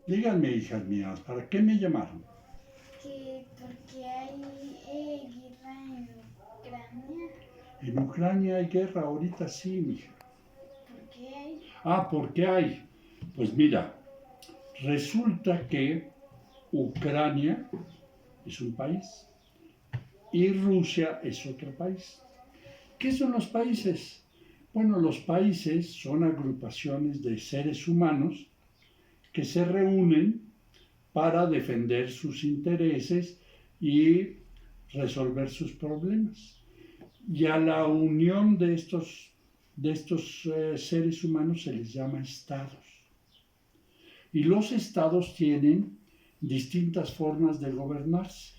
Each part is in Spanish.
Díganme, hijas mías, ¿para qué me llamaron? Que porque hay guerra en Ucrania. En Ucrania hay guerra, ahorita sí, mija. ¿Por qué hay? ¿Por qué hay? Pues mira, resulta que Ucrania es un país y Rusia es otro país. ¿Qué son los países? Bueno, los países son agrupaciones de seres humanos que se reúnen para defender sus intereses y resolver sus problemas. Y a la unión de estos seres humanos se les llama estados. Y los estados tienen distintas formas de gobernarse.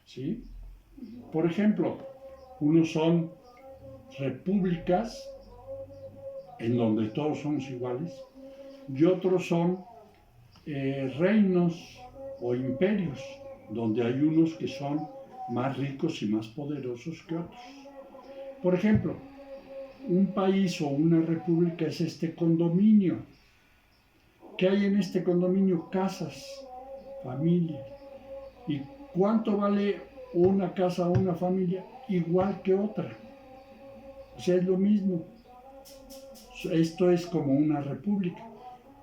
¿Sí? Por ejemplo, unos son repúblicas en donde todos somos iguales y otros son reinos o imperios donde hay unos que son más ricos y más poderosos que otros. Por ejemplo, un país o una república es este condominio. ¿Qué hay en este condominio? Casas, familia. ¿Y cuánto vale una casa o una familia? Igual que otra. O sea, es lo mismo. Esto es como una república.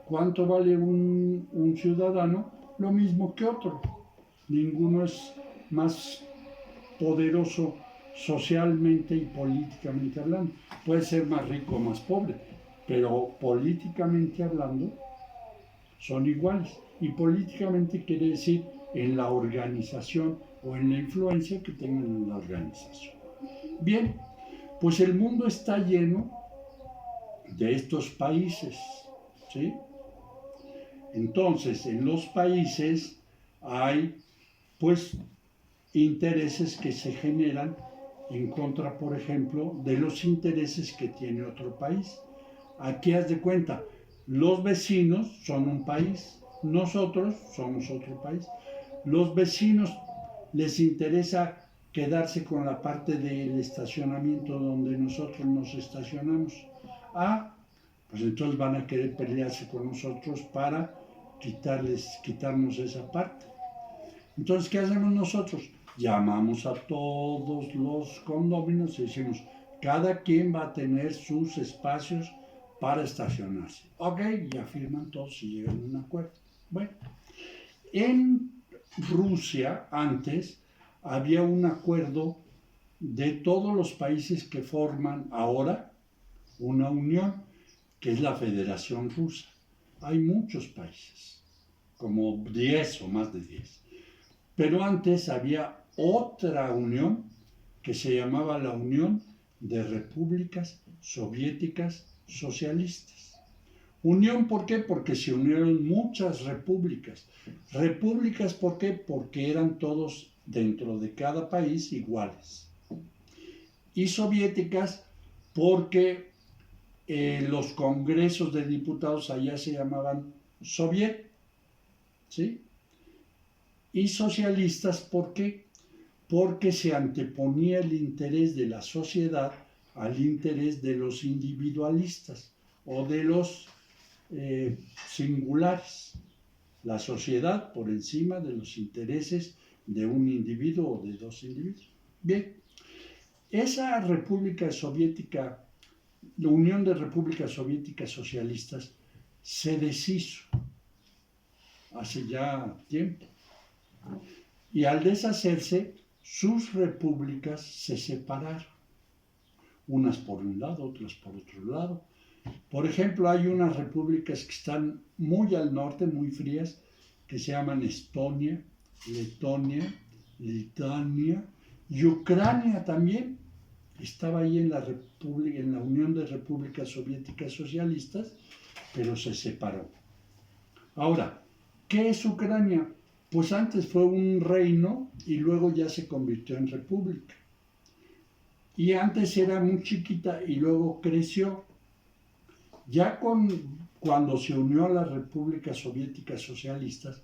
¿Cuánto vale un ciudadano? Lo mismo que otro. Ninguno es más poderoso socialmente y políticamente hablando. Puede ser más rico o más pobre, pero políticamente hablando son iguales. Y políticamente quiere decir en la organización o en la influencia que tengan en la organización. Bien, pues el mundo está lleno de estos países, ¿sí? Entonces, en los países hay, pues, intereses que se generan en contra, por ejemplo, de los intereses que tiene otro país. Aquí haz de cuenta, los vecinos son un país, nosotros somos otro país. Los vecinos les interesa quedarse con la parte del estacionamiento donde nosotros nos estacionamos. Pues entonces van a querer pelearse con nosotros para quitarnos esa parte. Entonces, ¿qué hacemos nosotros? Llamamos a todos los condóminos y decimos, cada quien va a tener sus espacios para estacionarse. Ok, ya firman todos y llegan a un acuerdo. Bueno, en Rusia antes había un acuerdo de todos los países que forman ahora una unión, que es la Federación Rusa. Hay muchos países, como 10 o más de 10. Pero antes había otra unión que se llamaba la Unión de Repúblicas Soviéticas Socialistas. Unión, ¿por qué? Porque se unieron muchas repúblicas. Repúblicas, ¿por qué? Porque eran todos dentro de cada país iguales. Y soviéticas, porque los congresos de diputados allá se llamaban soviet, ¿sí? Y socialistas, ¿por qué? Porque se anteponía el interés de la sociedad al interés de los individualistas o de los singulares. La sociedad por encima de los intereses de un individuo o de dos individuos. Bien, esa República Soviética, la Unión de Repúblicas Soviéticas Socialistas, se deshizo hace ya tiempo. Y al deshacerse, sus repúblicas se separaron, unas por un lado, otras por otro lado. Por ejemplo, hay unas repúblicas que están muy al norte, muy frías, que se llaman Estonia, Letonia, Lituania y Ucrania también. Estaba ahí en la Unión de Repúblicas Soviéticas Socialistas, pero se separó. Ahora, ¿qué es Ucrania? Pues antes fue un reino y luego ya se convirtió en república. Y antes era muy chiquita y luego creció. Ya cuando se unió a las repúblicas soviéticas socialistas,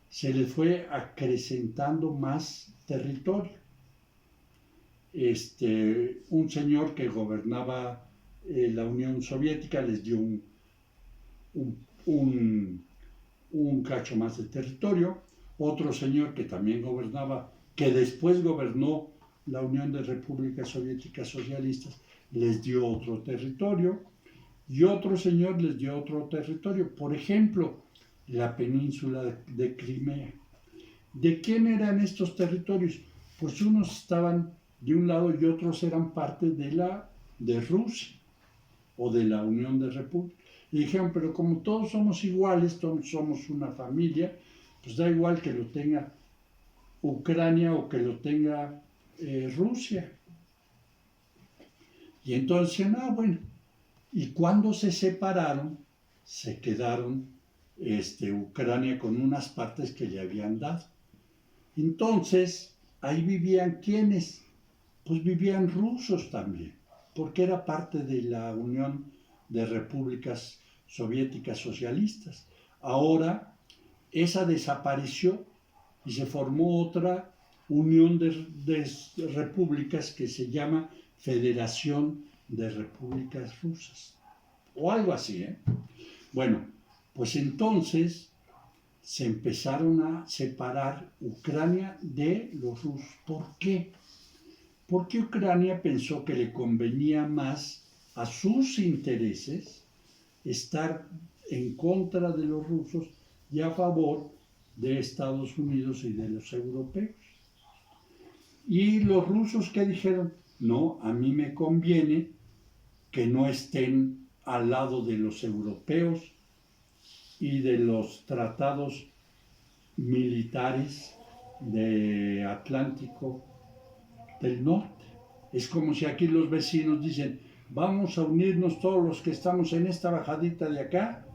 se le fue acrecentando más territorio. Un señor que gobernaba la Unión Soviética les dio un un cacho más de territorio. Otro señor que también gobernaba, que después gobernó la Unión de Repúblicas Soviéticas Socialistas, les dio otro territorio. Y otro señor les dio otro territorio. Por ejemplo, la península de Crimea. ¿De quién eran estos territorios? Pues unos estaban de un lado y otros eran parte de Rusia o de la Unión de Repúblicas. Y dijeron, pero como todos somos iguales, todos somos una familia, pues da igual que lo tenga Ucrania o que lo tenga Rusia. Y entonces, bueno, y cuando se separaron, se quedaron Ucrania con unas partes que le habían dado. Entonces, ahí vivían ¿quiénes? Pues vivían rusos también, porque era parte de la Unión de Repúblicas Soviéticas Socialistas. Ahora, esa desapareció y se formó otra unión de repúblicas que se llama Federación de Repúblicas Rusas, o algo así, ¿eh? Bueno, pues entonces se empezaron a separar Ucrania de los rusos. ¿Por qué? Porque Ucrania pensó que le convenía más a sus intereses estar en contra de los rusos y a favor de Estados Unidos y de los europeos. Y los rusos que dijeron, no, a mí me conviene que no estén al lado de los europeos y de los tratados militares de Atlántico del Norte. Es como si aquí los vecinos dicen, vamos a unirnos todos los que estamos en esta bajadita de acá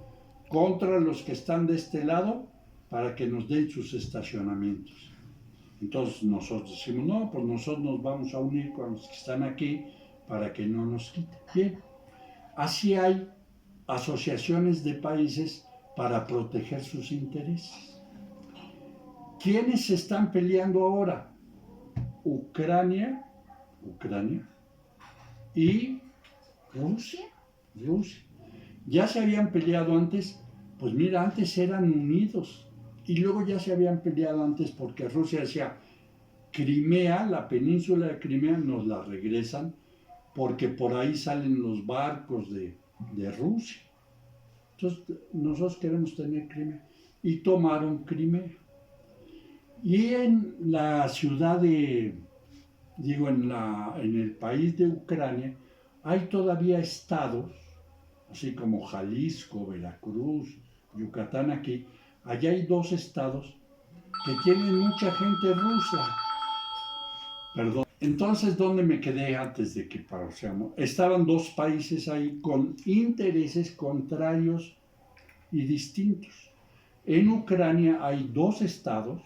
contra los que están de este lado para que nos den sus estacionamientos. Entonces nosotros decimos, no, pues nosotros nos vamos a unir con los que están aquí para que no nos quiten. Bien, así hay asociaciones de países para proteger sus intereses. ¿Quiénes se están peleando ahora? Ucrania y Rusia. Ya se habían peleado antes, pues mira, antes eran unidos y luego ya se habían peleado antes porque Rusia decía, Crimea, la península de Crimea nos la regresan porque por ahí salen los barcos de Rusia. Entonces nosotros queremos tener Crimea y tomaron Crimea. Y en la ciudad en el país de Ucrania, hay todavía estados, así como Jalisco, Veracruz, Yucatán aquí. Allá hay 2 estados que tienen mucha gente rusa. Perdón. Entonces, ¿dónde me quedé antes de que pausemos? Estaban 2 países ahí con intereses contrarios y distintos. En Ucrania hay 2 estados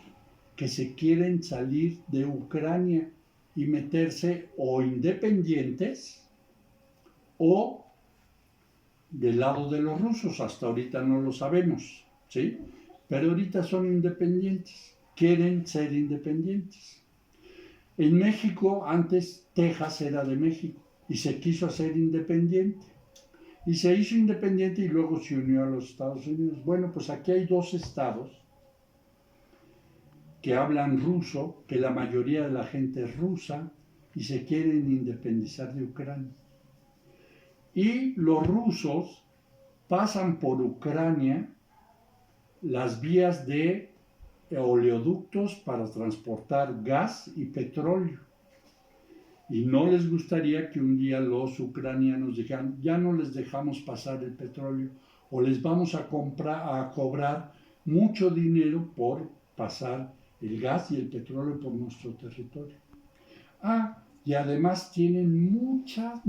que se quieren salir de Ucrania y meterse o independientes o del lado de los rusos. Hasta ahorita no lo sabemos, ¿sí? Pero ahorita son independientes, quieren ser independientes. En México, antes Texas era de México y se quiso hacer independiente. Y se hizo independiente y luego se unió a los Estados Unidos. Bueno, pues aquí hay 2 estados que hablan ruso, que la mayoría de la gente es rusa y se quieren independizar de Ucrania. Y los rusos pasan por Ucrania las vías de oleoductos para transportar gas y petróleo. Y no les gustaría que un día los ucranianos dijeran, ya no les dejamos pasar el petróleo o les vamos a cobrar mucho dinero por pasar el gas y el petróleo por nuestro territorio. Y además tienen mucha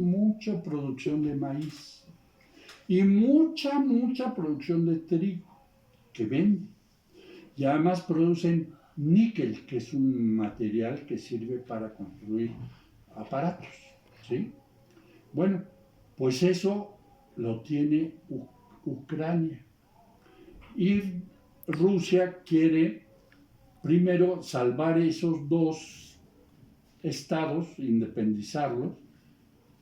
producción de maíz y mucha producción de trigo que venden. Y además producen níquel, que es un material que sirve para construir aparatos, ¿sí? Bueno, pues eso lo tiene Ucrania. Y Rusia quiere primero salvar esos 2 estados, independizarlos,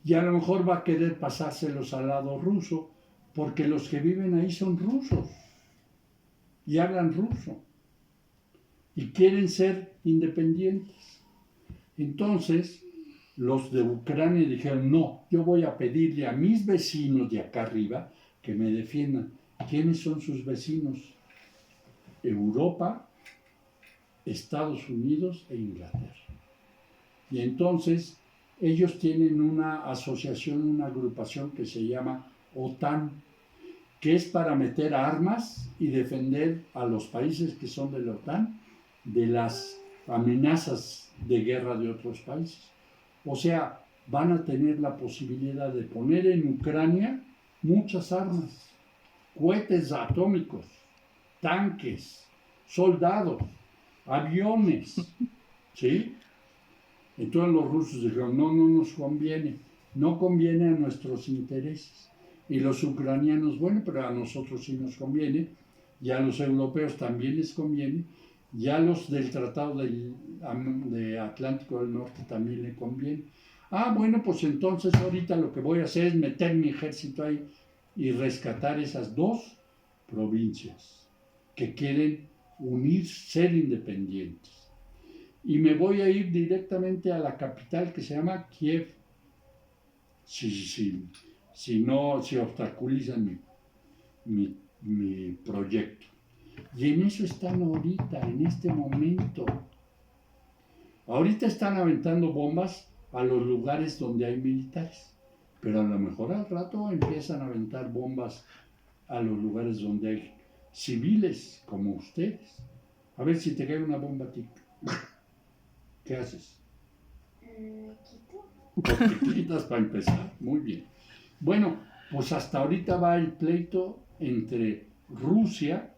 y a lo mejor va a querer pasárselos al lado ruso, porque los que viven ahí son rusos. y hablan ruso y quieren ser independientes. Entonces, los de Ucrania dijeron, no, yo voy a pedirle a mis vecinos de acá arriba que me defiendan. ¿Quiénes son sus vecinos? Europa, Estados Unidos e Inglaterra. Y entonces ellos tienen una asociación, una agrupación que se llama OTAN, que es para meter armas y defender a los países que son de la OTAN de las amenazas de guerra de otros países. O sea, van a tener la posibilidad de poner en Ucrania muchas armas, cohetes atómicos, tanques, soldados, aviones, ¿sí? Entonces los rusos dijeron, no nos conviene, no conviene a nuestros intereses. Y los ucranianos, bueno, pero a nosotros sí nos conviene, y a los europeos también les conviene, y a los del Tratado de Atlántico del Norte también le conviene. Bueno, pues entonces ahorita lo que voy a hacer es meter mi ejército ahí y rescatar esas dos provincias que quieren unirse, ser independientes. Y me voy a ir directamente a la capital que se llama Kiev, si obstaculizan mi proyecto. Y en eso están ahorita, en este momento. Ahorita están aventando bombas a los lugares donde hay militares, pero a lo mejor al rato empiezan a aventar bombas a los lugares donde hay civiles como ustedes. A ver si te cae una bomba a ti. ¿Qué haces? Me quito. Pues te quitas para empezar. Muy bien. Bueno, pues hasta ahorita va el pleito entre Rusia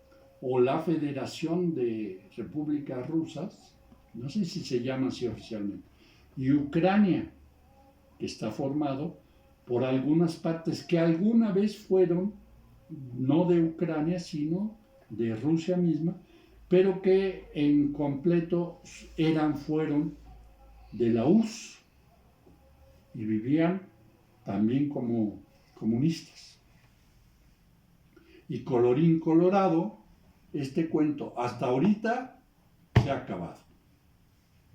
o la Federación de Repúblicas Rusas, no sé si se llama así oficialmente, y Ucrania, que está formado por algunas partes que alguna vez fueron no de Ucrania, sino de Rusia misma, pero que en completo fueron de la URSS y vivían también como comunistas. Y colorín colorado, este cuento hasta ahorita se ha acabado.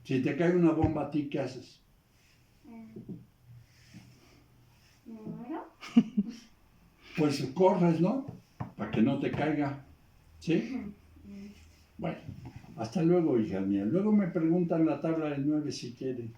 Si te cae una bomba a ti, ¿qué haces? ¿Me muero? Pues corres, ¿no? Para que no te caiga. ¿Sí? Bueno, hasta luego, hijas mías. Luego me preguntan la tabla del 9 si quieren.